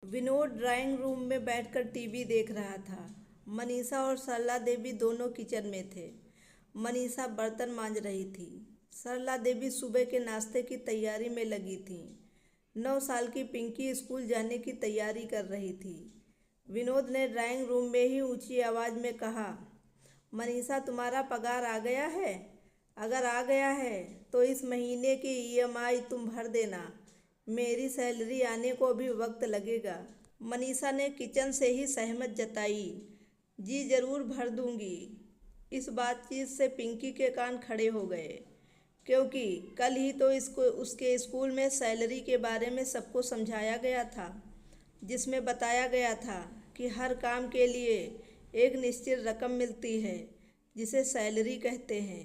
Vinod drawing room में बैठकर TV देख रहा था। मनीषा और सरला देवी दोनों किचन में थे। मनीषा बर्तन मांज रही थी। सरला देवी सुबह के नाश्ते की तैयारी में लगी थी। 9 साल की पिंकी स्कूल जाने की तैयारी कर रही थी। विनोद ने ड्राइंग रूम में ही ऊंची आवाज़ में कहा, मनीषा तुम्हारा पगार आ गया है? अगर आ गया है तो इस महीने की ईएमआई तुम भर देना। मेरी सैलरी आने को भी वक्त लगेगा। मनीषा ने किचन से ही सहमत जताई। जी जरूर भर दूंगी। इस बातचीत से पिंकी के कान खड़े हो गए, क्योंकि कल ही तो इसको उसके स्कूल में सैलरी के बारे में सबको समझाया गया था, जिसमें बताया गया था कि हर काम के लिए एक निश्चित रकम मिलती है, जिसे सैलरी कहते हैं।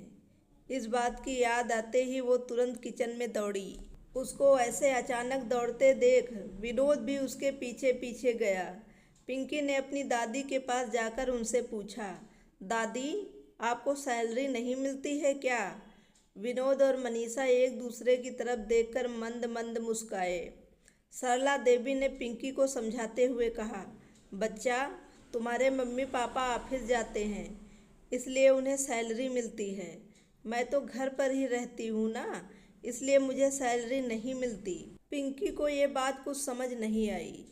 इस बात की याद आते ही वो तुरंत किचन में दौड़ी। उसको ऐसे अचानक दौड़ते देख विनोद भी उसके पीछे पीछे गया। पिंकी ने अपनी दादी के पास जाकर उनसे पूछा, दादी आपको सैलरी नहीं मिलती है क्या? विनोद और मनीषा एक दूसरे की तरफ देखकर मंद मंद मुस्काए। सरला देवी ने पिंकी को समझाते हुए कहा, बच्चा तुम्हारे मम्मी पापा ऑफिस जाते हैं, इसलिए उन्हें सैलरी मिलती है। मैं तो घर पर ही रहती हूँ ना, इसलिए मुझे सैलरी नहीं मिलती। पिंकी को ये बात कुछ समझ नहीं आई,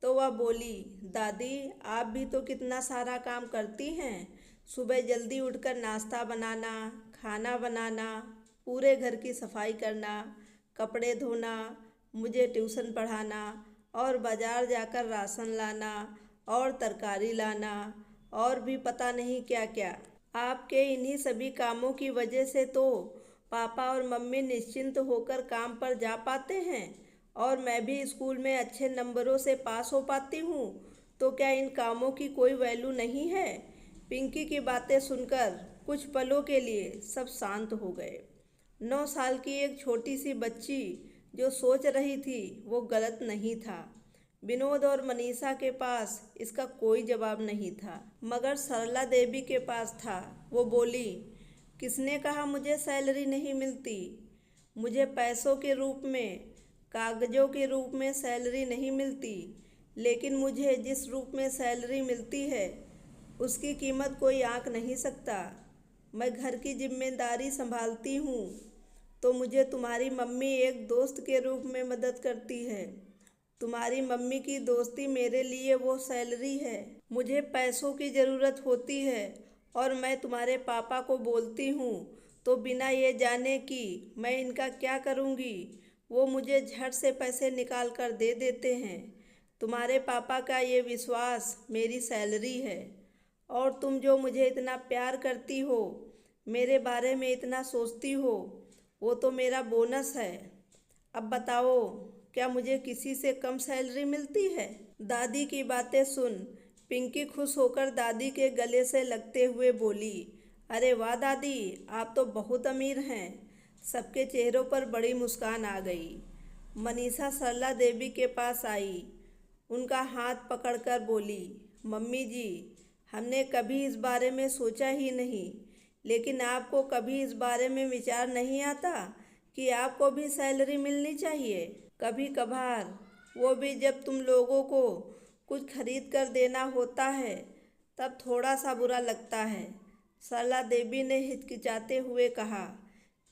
तो वह बोली, दादी आप भी तो कितना सारा काम करती हैं। सुबह जल्दी उठकर नाश्ता बनाना, खाना बनाना, पूरे घर की सफाई करना, कपड़े धोना, मुझे ट्यूशन पढ़ाना और बाजार जाकर राशन लाना और तरकारी लाना और भी पता नहीं क्या क्या। आपके इन्हीं सभी कामों की वजह से तो पापा और मम्मी निश्चिंत होकर काम पर जा पाते हैं और मैं भी स्कूल में अच्छे नंबरों से पास हो पाती हूँ। तो क्या इन कामों की कोई वैल्यू नहीं है? पिंकी की बातें सुनकर कुछ पलों के लिए सब शांत हो गए। 9 साल की एक छोटी सी बच्ची जो सोच रही थी वो गलत नहीं था। विनोद और मनीषा के पास इसका कोई जवाब नहीं था, मगर सरला देवी के पास था। वो बोली, किसने कहा मुझे सैलरी नहीं मिलती? मुझे पैसों के रूप में, कागजों के रूप में सैलरी नहीं मिलती, लेकिन मुझे जिस रूप में सैलरी मिलती है उसकी कीमत कोई आंक नहीं सकता। मैं घर की जिम्मेदारी संभालती हूँ तो मुझे तुम्हारी मम्मी एक दोस्त के रूप में मदद करती है। तुम्हारी मम्मी की दोस्ती मेरे लिए वो सैलरी है। मुझे पैसों की ज़रूरत होती है और मैं तुम्हारे पापा को बोलती हूँ तो बिना ये जाने कि मैं इनका क्या करूँगी वो मुझे झट से पैसे निकाल कर दे देते हैं। तुम्हारे पापा का ये विश्वास मेरी सैलरी है, और तुम जो मुझे इतना प्यार करती हो, मेरे बारे में इतना सोचती हो, वो तो मेरा बोनस है। अब बताओ, क्या मुझे किसी से कम सैलरी मिलती है? दादी की बातें सुन पिंकी खुश होकर दादी के गले से लगते हुए बोली, अरे वाह दादी, आप तो बहुत अमीर हैं। सबके चेहरों पर बड़ी मुस्कान आ गई। मनीषा सरला देवी के पास आई, उनका हाथ पकड़कर बोली, मम्मी जी हमने कभी इस बारे में सोचा ही नहीं, लेकिन आपको कभी इस बारे में विचार नहीं आता कि आपको भी सैलरी मिलनी चाहिए? कभी कभार, वो भी जब तुम लोगों को कुछ खरीद कर देना होता है तब थोड़ा सा बुरा लगता है, सरला देवी ने हिचकिचाते हुए कहा।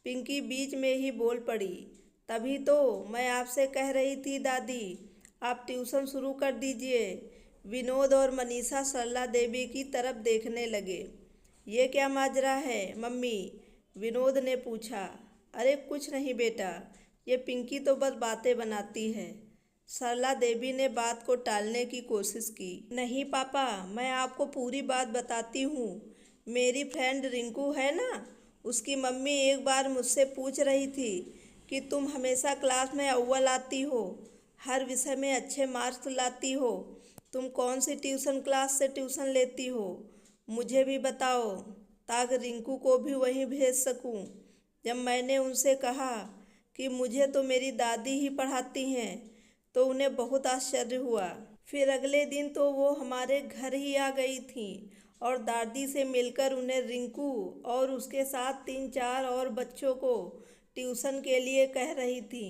पिंकी बीच में ही बोल पड़ी, तभी तो मैं आपसे कह रही थी दादी, आप ट्यूशन शुरू कर दीजिए। विनोद और मनीषा सरला देवी की तरफ देखने लगे। ये क्या माजरा है मम्मी? विनोद ने पूछा। अरे कुछ नहीं बेटा, ये पिंकी तो बस बातें बनाती है। सरला देवी ने बात को टालने की कोशिश की। नहीं पापा, मैं आपको पूरी बात बताती हूँ। मेरी फ्रेंड रिंकू है ना, उसकी मम्मी एक बार मुझसे पूछ रही थी कि तुम हमेशा क्लास में अव्वल आती हो, हर विषय में अच्छे मार्क्स लाती हो, तुम कौन सी ट्यूशन क्लास से ट्यूशन लेती हो, मुझे भी बताओ ताकि रिंकू को भी वहीं भेज सकूं। जब मैंने उनसे कहा कि मुझे तो मेरी दादी ही पढ़ाती हैं तो उन्हें बहुत आश्चर्य हुआ। फिर अगले दिन तो वो हमारे घर ही आ गई थी और दादी से मिलकर उन्हें रिंकू और उसके साथ 3-4 और बच्चों को ट्यूशन के लिए कह रही थी,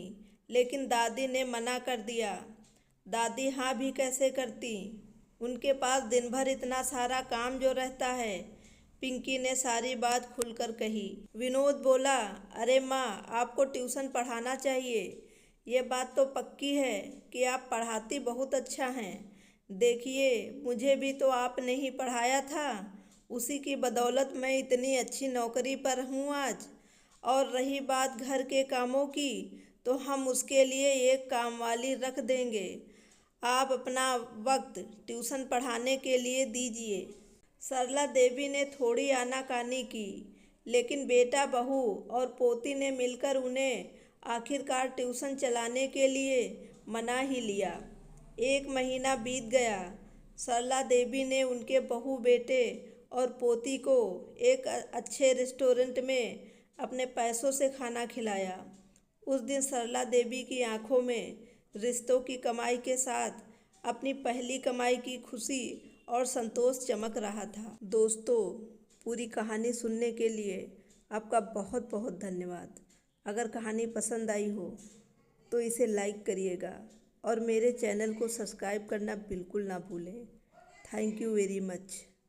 लेकिन दादी ने मना कर दिया। दादी हाँ भी कैसे करती, उनके पास दिन भर इतना सारा काम जो रहता है। पिंकी ने सारी बात खुलकर कही। विनोद बोला, अरे माँ, आपको ट्यूशन पढ़ाना चाहिए। ये बात तो पक्की है कि आप पढ़ाती बहुत अच्छा हैं। देखिए, मुझे भी तो आपने ही पढ़ाया था, उसी की बदौलत मैं इतनी अच्छी नौकरी पर हूँ आज। और रही बात घर के कामों की, तो हम उसके लिए एक कामवाली रख देंगे। आप अपना वक्त ट्यूशन पढ़ाने के लिए दीजिए। सरला देवी ने थोड़ी आनाकानी की, लेकिन बेटा बहू और पोती ने मिलकर उन्हें आखिरकार ट्यूशन चलाने के लिए मना ही लिया। 1 महीना बीत गया। सरला देवी ने उनके बहू बेटे और पोती को एक अच्छे रेस्टोरेंट में अपने पैसों से खाना खिलाया। उस दिन सरला देवी की आंखों में रिश्तों की कमाई के साथ अपनी पहली कमाई की खुशी और संतोष चमक रहा था। दोस्तों, पूरी कहानी सुनने के लिए आपका बहुत बहुत धन्यवाद। अगर कहानी पसंद आई हो तो इसे लाइक करिएगा और मेरे चैनल को सब्सक्राइब करना बिल्कुल ना भूलें। Thank you very much.